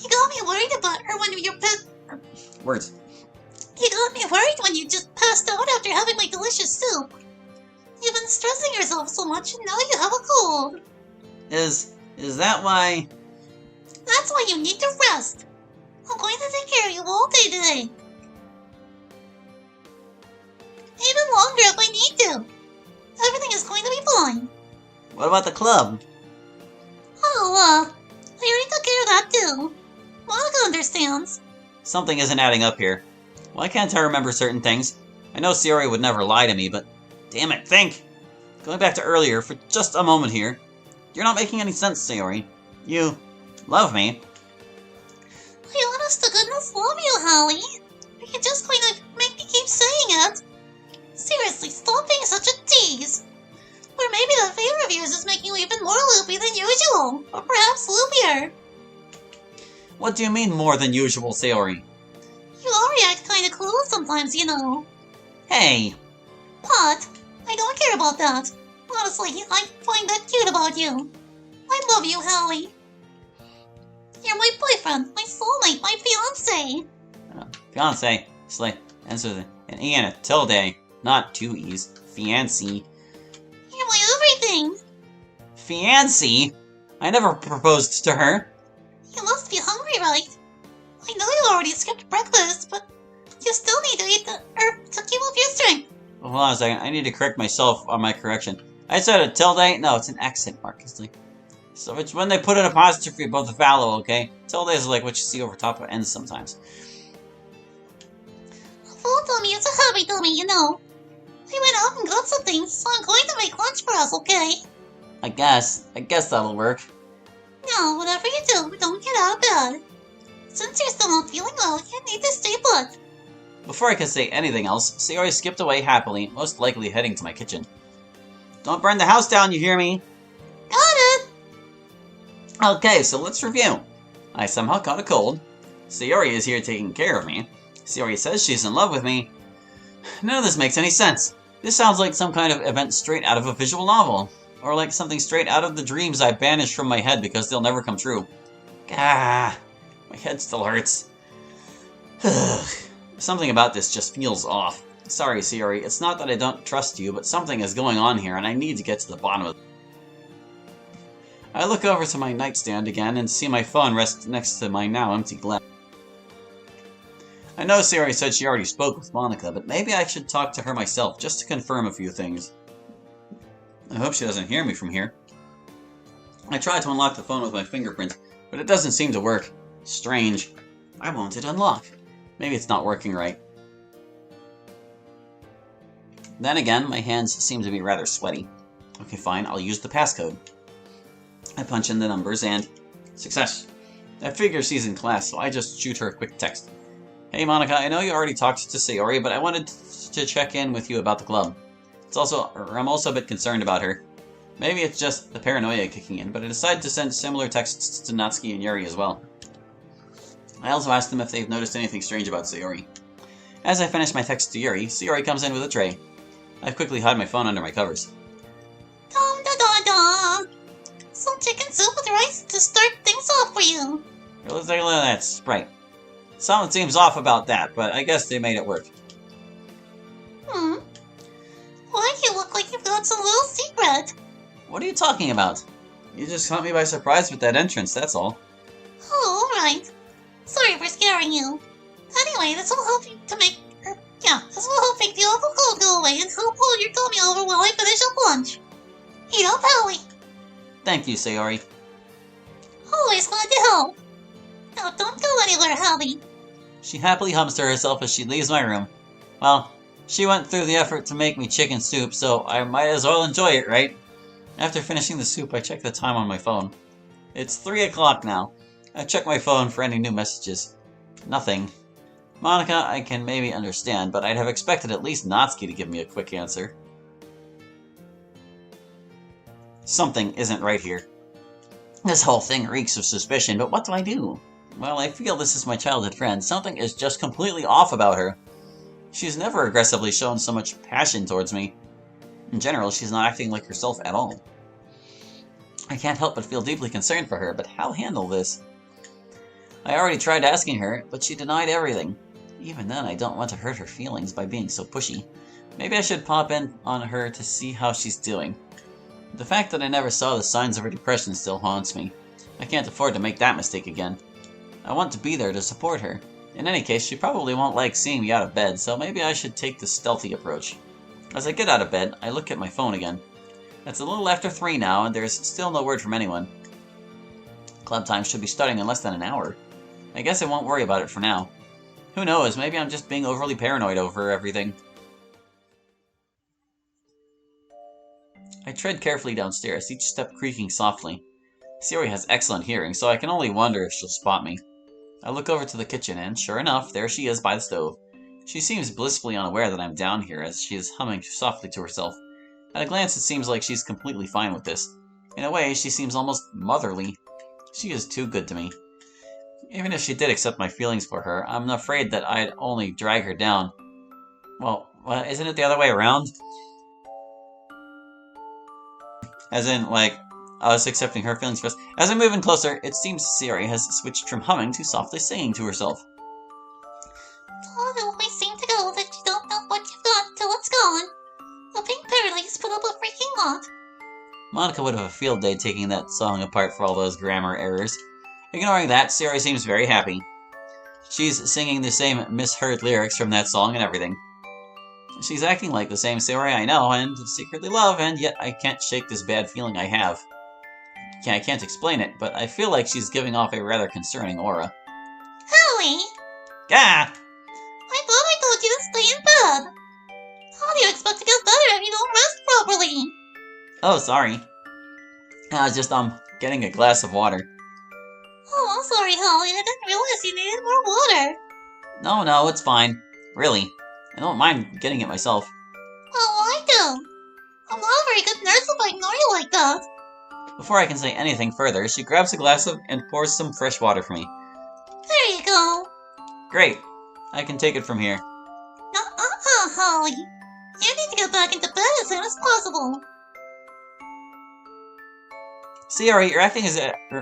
You got me worried about her when your pet. Words. You got me worried when you just passed out after having my delicious soup. You've been stressing yourself so much, and now you have a cold. Is that why? That's why you need to rest. I'm going to take care of you all day today. Even longer if I need to. Everything is going to be fine. What about the club? Oh, I already took care of that too. Monica understands. Something isn't adding up here. Why can't I remember certain things? I know Sayori would never lie to me, but damn it, think! Going back to earlier for just a moment here. You're not making any sense, Sayori. You love me. I honest to goodness love you, Holly. Are you just going to make me keep saying it? Seriously, stop being such a tease. Or maybe that favor of yours is making you even more loopy than usual. Or perhaps loopier. What do you mean more than usual, Sayori? You all react kinda clueless sometimes, you know. Hey! But I don't care about that. Honestly, I find that cute about you. I love you, Hallie. You're my boyfriend, my soulmate, my fiancé. Fiancé. Slay. Ends with an E and a tilde. Not two E's. Fiancé. You're my everything. Fiancé? I never proposed to her. You must be hungry, right? I know you already skipped breakfast, but you still need to eat the herb to keep up your strength. Hold on a second. I need to correct myself on my correction. I said a tilde? No, it's an accent mark. It's like, so it's when they put an apostrophe above the vowel, okay? Tilde is like what you see over top of ends sometimes. A full tummy is a happy tummy, you know. I went out and got some things, so I'm going to make lunch for us, okay? I guess that'll work. Now, whatever you do, don't get out of bed. Since you're still not feeling well, you need to stay put. Before I could say anything else, Sayori skipped away happily, most likely heading to my kitchen. Don't burn the house down, you hear me? Got it! Okay, so let's review. I somehow caught a cold. Sayori is here taking care of me. Sayori says she's in love with me. None of this makes any sense. This sounds like some kind of event straight out of a visual novel. Or like something straight out of the dreams I banished from my head because they'll never come true. Gah! My head still hurts. Something about this just feels off. Sorry, Sayori, it's not that I don't trust you, but something is going on here and I need to get to the bottom of it. I look over to my nightstand again and see my phone rest next to my now empty glass. I know Sayori said she already spoke with Monica, but maybe I should talk to her myself just to confirm a few things. I hope she doesn't hear me from here. I tried to unlock the phone with my fingerprint, but it doesn't seem to work. Strange. Why won't it unlock? Maybe it's not working right. Then again, my hands seem to be rather sweaty. Okay, fine, I'll use the passcode. I punch in the numbers and... success! I figure she's in class, so I just shoot her a quick text. Hey Monica, I know you already talked to Sayori, but I wanted to check in with you about the club. I'm also a bit concerned about her. Maybe it's just the paranoia kicking in, but I decided to send similar texts to Natsuki and Yuri as well. I also asked them if they've noticed anything strange about Sayori. As I finish my text to Yuri, Sayori comes in with a tray. I quickly hide my phone under my covers. Dum da da da! Some chicken soup with rice to start things off for you. Let's take a look at that Sprite. Something seems off about that, but I guess they made it work. Why do you look like you've got some little secret? What are you talking about? You just caught me by surprise with that entrance, that's all. Oh, alright. Sorry for scaring you. Anyway, this will help you to make... this will help make the awful cold go away and help hold your tummy over while I finish up lunch. Eat up, Hallie. Thank you, Sayori. Always glad to help. Now, don't go anywhere, Hallie. She happily hums to herself as she leaves my room. Well, she went through the effort to make me chicken soup, so I might as well enjoy it, right? After finishing the soup, I check the time on my phone. It's 3 o'clock now. I check my phone for any new messages. Nothing. Monica, I can maybe understand, but I'd have expected at least Natsuki to give me a quick answer. Something isn't right here. This whole thing reeks of suspicion, but what do I do? Well, I feel this is my childhood friend. Something is just completely off about her. She's never aggressively shown so much passion towards me. In general, she's not acting like herself at all. I can't help but feel deeply concerned for her, but how handle this? I already tried asking her, but she denied everything. Even then, I don't want to hurt her feelings by being so pushy. Maybe I should pop in on her to see how she's doing. The fact that I never saw the signs of her depression still haunts me. I can't afford to make that mistake again. I want to be there to support her. In any case, she probably won't like seeing me out of bed, so maybe I should take the stealthy approach. As I get out of bed, I look at my phone again. It's a little after 3 now, and there's still no word from anyone. Club time should be starting in less than an hour. I guess I won't worry about it for now. Who knows, maybe I'm just being overly paranoid over everything. I tread carefully downstairs, each step creaking softly. Sayori has excellent hearing, so I can only wonder if she'll spot me. I look over to the kitchen, and sure enough, there she is by the stove. She seems blissfully unaware that I'm down here, as she is humming softly to herself. At a glance, it seems like she's completely fine with this. In a way, she seems almost motherly. She is too good to me. Even if she did accept my feelings for her, I'm afraid that I'd only drag her down. Well, isn't it the other way around? As in, like, us accepting her feelings first. As I move in closer, it seems Sayori has switched from humming to softly singing to herself. Oh, it always seems to go that you don't know what you've got until it's gone. A pink paradise put up a freaking lot. Monica would have a field day taking that song apart for all those grammar errors. Ignoring that, Sayori seems very happy. She's singing the same misheard lyrics from that song and everything. She's acting like the same Sayori I know and secretly love, and yet I can't shake this bad feeling I have. I can't explain it, but I feel like she's giving off a rather concerning aura. Howie! Gah! I thought I told you to stay in bed. How do you expect to get better if you don't rest properly? Oh, sorry. I was just, getting a glass of water. Oh, I'm sorry, Holly. I didn't realize you needed more water. No, it's fine. Really. I don't mind getting it myself. Oh, I do. I'm not a very good nurse if I ignore you like that. Before I can say anything further, she grabs a glass and pours some fresh water for me. There you go. Great. I can take it from here. Holly. You need to get back into bed as soon as possible. Sayori, you're acting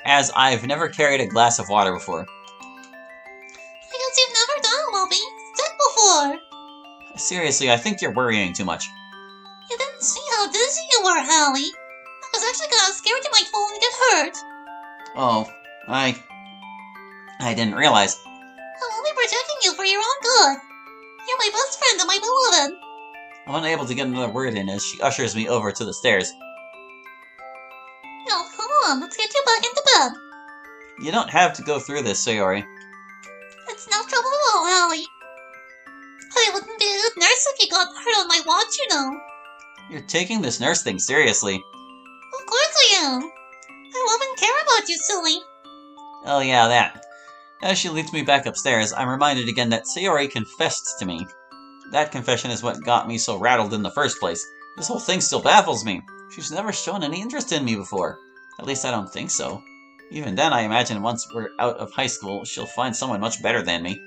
as I've never carried a glass of water before. Because you've never done it while being sick before. Seriously, I think you're worrying too much. You didn't see how dizzy you were, Holly. I was actually kind of scared you might fall and get hurt. Oh, I didn't realize. I'm only protecting you for your own good. You're my best friend and my beloved. I'm unable to get another word in as she ushers me over to the stairs. Now, come on, let's get you back into bed. You don't have to go through this, Sayori. It's no trouble at all, Holly. I wouldn't be a good nurse if you got hurt on my watch, you know. You're taking this nurse thing seriously. Of course I am. I love and care about you, silly. Oh yeah, that. As she leads me back upstairs, I'm reminded again that Sayori confessed to me. That confession is what got me so rattled in the first place. This whole thing still baffles me. She's never shown any interest in me before. At least I don't think so. Even then, I imagine once we're out of high school, she'll find someone much better than me.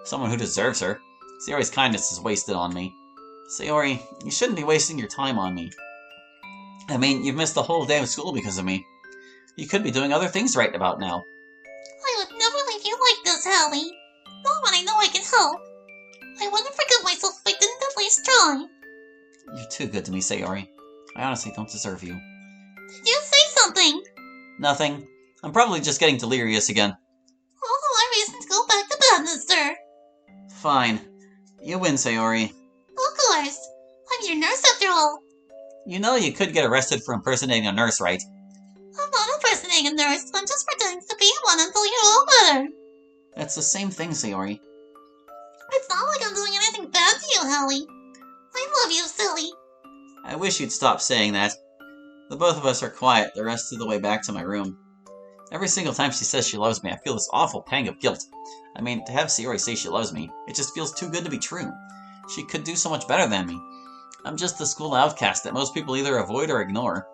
Someone who deserves her. Sayori's kindness is wasted on me. Sayori, you shouldn't be wasting your time on me. I mean, you've missed the whole day of school because of me. You could be doing other things right about now. I would never leave you like this, Holly. Not when I know I can help. I wouldn't forgive myself if I didn't at least try. You're too good to me, Sayori. I honestly don't deserve you. Did you say something? Nothing. I'm probably just getting delirious again. All the more reason to go back to bed, mister. Fine. You win, Sayori. Of course. I'm your nurse after all. You know you could get arrested for impersonating a nurse, right? I'm not impersonating a nurse. I'm just pretending to be one until you're all better. That's the same thing, Sayori. It's not like I'm doing anything bad to you, Holly. I love you, silly. I wish you'd stop saying that. The both of us are quiet the rest of the way back to my room. Every single time she says she loves me, I feel this awful pang of guilt. I mean, to have Sayori say she loves me, it just feels too good to be true. She could do so much better than me. I'm just the school outcast that most people either avoid or ignore.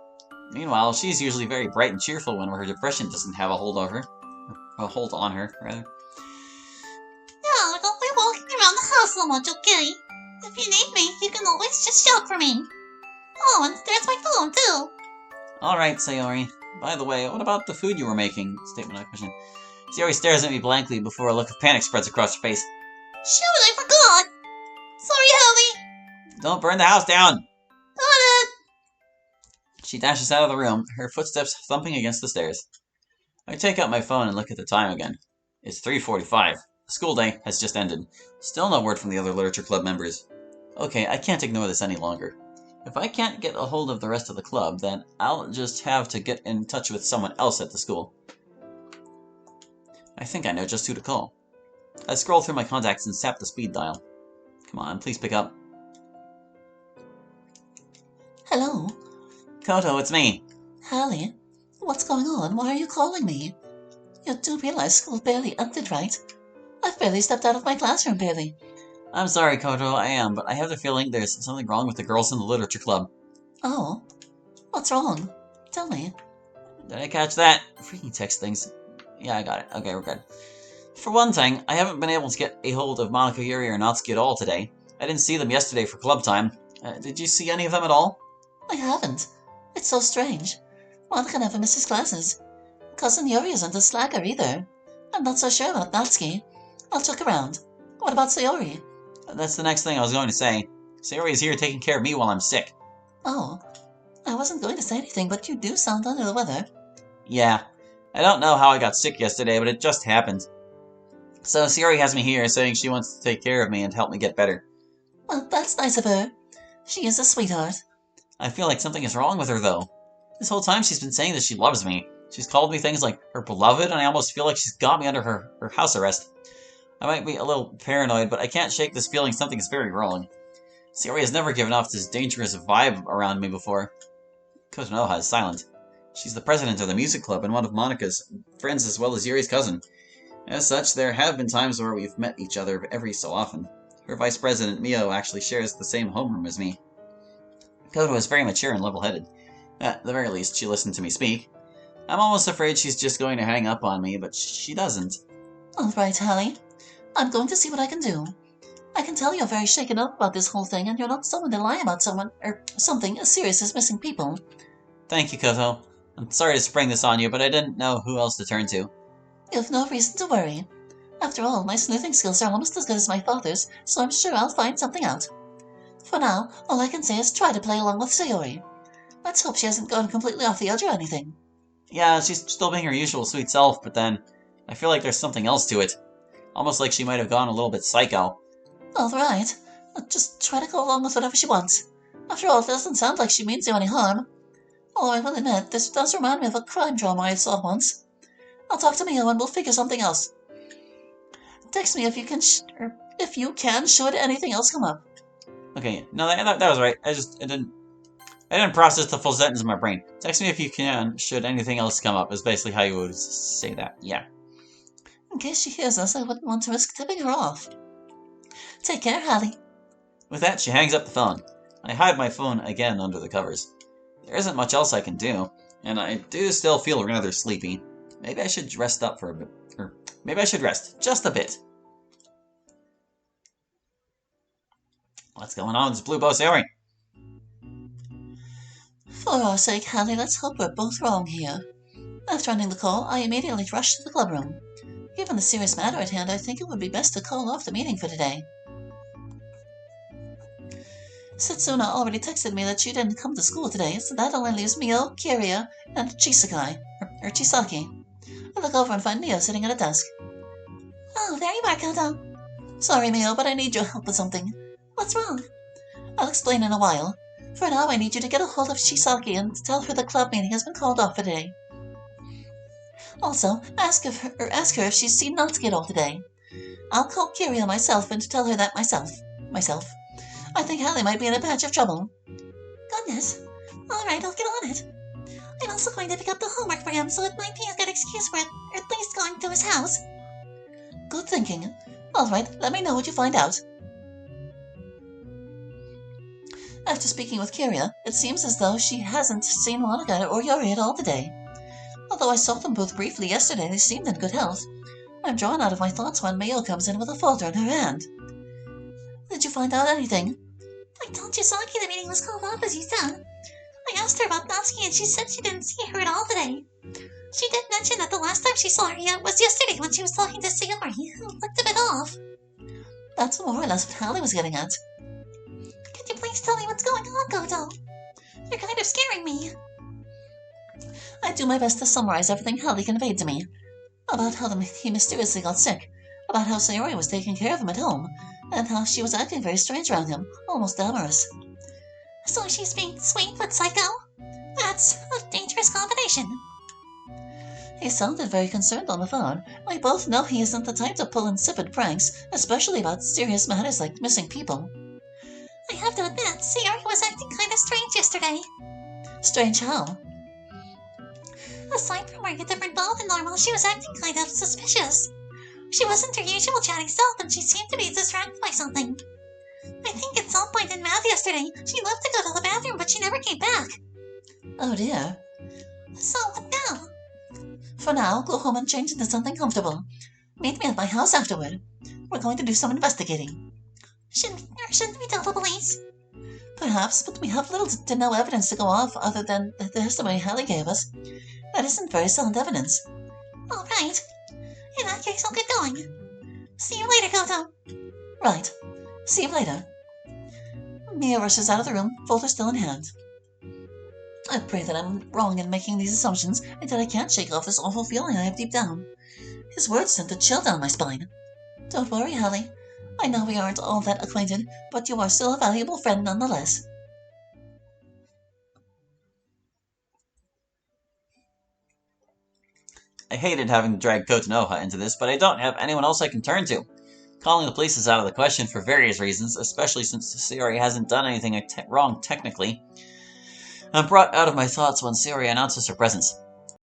Meanwhile, she's usually very bright and cheerful when her depression doesn't have a hold over her. A hold on her, rather. No, don't be walking around the house so much, okay? If you need me, you can always just shout for me. Oh, and there's my phone, too. Alright, Sayori. By the way, what about the food you were making? Statement of question. Sayori stares at me blankly before a look of panic spreads across her face. Shoot, I forgot! Sorry, Hallie! Don't burn the house down! Got it! She dashes out of the room, her footsteps thumping against the stairs. I take out my phone and look at the time again. It's 3:45. The school day has just ended. Still no word from the other literature club members. Okay, I can't ignore this any longer. If I can't get a hold of the rest of the club, then I'll just have to get in touch with someone else at the school. I think I know just who to call. I scroll through my contacts and tap the speed dial. Come on, please pick up. Hello? Koto, it's me. Hallie? What's going on? Why are you calling me? You do realize school barely ended, right? I've barely stepped out of my classroom, barely. I'm sorry, Koto, I am, but I have the feeling there's something wrong with the girls in the literature club. Oh? What's wrong? Tell me. Did I catch that? Freaking text things. Yeah, I got it. Okay, we're good. For one thing, I haven't been able to get a hold of Monica, Yuri, or Natsuki at all today. I didn't see them yesterday for club time. Did you see any of them at all? I haven't. It's so strange. Monica never misses classes. Cousin Yuri isn't a slacker either. I'm not so sure about Natsuki. I'll check around. What about Sayori? That's the next thing I was going to say. Sayori is here taking care of me while I'm sick. Oh, I wasn't going to say anything, but you do sound under the weather. Yeah. I don't know how I got sick yesterday, but it just happened. So Sayori has me here, saying she wants to take care of me and help me get better. Well, that's nice of her. She is a sweetheart. I feel like something is wrong with her, though. This whole time she's been saying that she loves me. She's called me things like her beloved, and I almost feel like she's got me under her house arrest. I might be a little paranoid, but I can't shake this feeling something is very wrong. Sayori has never given off this dangerous vibe around me before. Kotonoha is silent. She's the president of the music club and one of Monika's friends as well as Yuri's cousin. As such, there have been times where we've met each other every so often. Her vice president, Mio, actually shares the same homeroom as me. Koto is very mature and level-headed. At the very least, she listened to me speak. I'm almost afraid she's just going to hang up on me, but she doesn't. All right, Hallie. I'm going to see what I can do. I can tell you're very shaken up about this whole thing, and you're not someone to lie about someone, or something as serious as missing people. Thank you, Koto. I'm sorry to spring this on you, but I didn't know who else to turn to. You have no reason to worry. After all, my sleuthing skills are almost as good as my father's, so I'm sure I'll find something out. For now, all I can say is try to play along with Sayori. Let's hope she hasn't gone completely off the edge or anything. Yeah, she's still being her usual sweet self, but then I feel like there's something else to it. Almost like she might have gone a little bit psycho. All right. Just try to go along with whatever she wants. After all, it doesn't sound like she means you any harm. Although I will admit, this does remind me of a crime drama I saw once. I'll talk to Mio and we'll figure something else. Text me if you can, should anything else come up. Okay, no, that was right. I didn't process the full sentence in my brain. Text me if you can, should anything else come up, is basically how you would say that. Yeah. In case she hears us, I wouldn't want to risk tipping her off. Take care, Hallie. With that, she hangs up the phone. I hide my phone again under the covers. There isn't much else I can do, and I do still feel rather sleepy. Maybe I should rest up for a bit. Or maybe I should rest. Just a bit. What's going on with this blue bow Sayori? For our sake, Hallie, let's hope we're both wrong here. After ending the call, I immediately rushed to the clubroom. Given the serious matter at hand, I think it would be best to call off the meeting for today. Setsuna already texted me that she didn't come to school today, so that only leaves Mio, Kiria, and Chisaki. I look over and find Mio sitting at a desk. Oh, there you are, Koto. Sorry, Mio, but I need your help with something. What's wrong? I'll explain in a while. For now, I need you to get a hold of Chisaki and tell her the club meeting has been called off for today. Also, ask her if she's seen Natsuki at all today. I'll call Kiria myself and tell her that myself. I think Hallie might be in a patch of trouble. Goodness. All right, I'll get on it. I'm also going to pick up the homework for him, so it might be a good excuse for at least going to his house. Good thinking. All right, let me know what you find out. After speaking with Kiria, it seems as though she hasn't seen Monica or Yuri at all today. Although I saw them both briefly yesterday, they seemed in good health. I'm drawn out of my thoughts when Mio comes in with a folder in her hand. Did you find out anything? I told Chisaki the meeting was called off, as you said. I asked her about Natsuki and she said she didn't see her at all today. She did mention that the last time she saw her was yesterday when she was talking to Sayori, who looked a bit off. That's more or less what Hallie was getting at. Could you please tell me what's going on, Goto? You're kind of scaring me. I do my best to summarize everything Hallie conveyed to me. About how he mysteriously got sick, about how Sayori was taking care of him at home, and how she was acting very strange around him, almost amorous. So she's being sweet but psycho? That's a dangerous combination. He sounded very concerned on the phone. We both know he isn't the type to pull insipid pranks, especially about serious matters like missing people. I have to admit, Sayori was acting kind of strange yesterday. Strange how? Aside from wearing a different bow than normal, she was acting kind of suspicious. She wasn't her usual chatty self, and she seemed to be distracted by something. I think at some point in math yesterday, she left to go to the bathroom, but she never came back. Oh dear. So what now? For now, go home and change into something comfortable. Meet me at my house afterward. We're going to do some investigating. Shouldn't we tell the police? Perhaps, but we have little to no evidence to go off other than the testimony Hallie gave us. That isn't very sound evidence. All right. In that case, I'll get going. See you later, Goto. Right. See you later. Mia rushes out of the room, folder still in hand. I pray that I'm wrong in making these assumptions, and that I can't shake off this awful feeling I have deep down. His words sent a chill down my spine. Don't worry, Hallie. I know we aren't all that acquainted, but you are still a valuable friend nonetheless. I hated having to drag Kotonoha into this, but I don't have anyone else I can turn to. Calling the police is out of the question for various reasons, especially since Sayori hasn't done anything wrong technically. I'm brought out of my thoughts when Sayori announces her presence.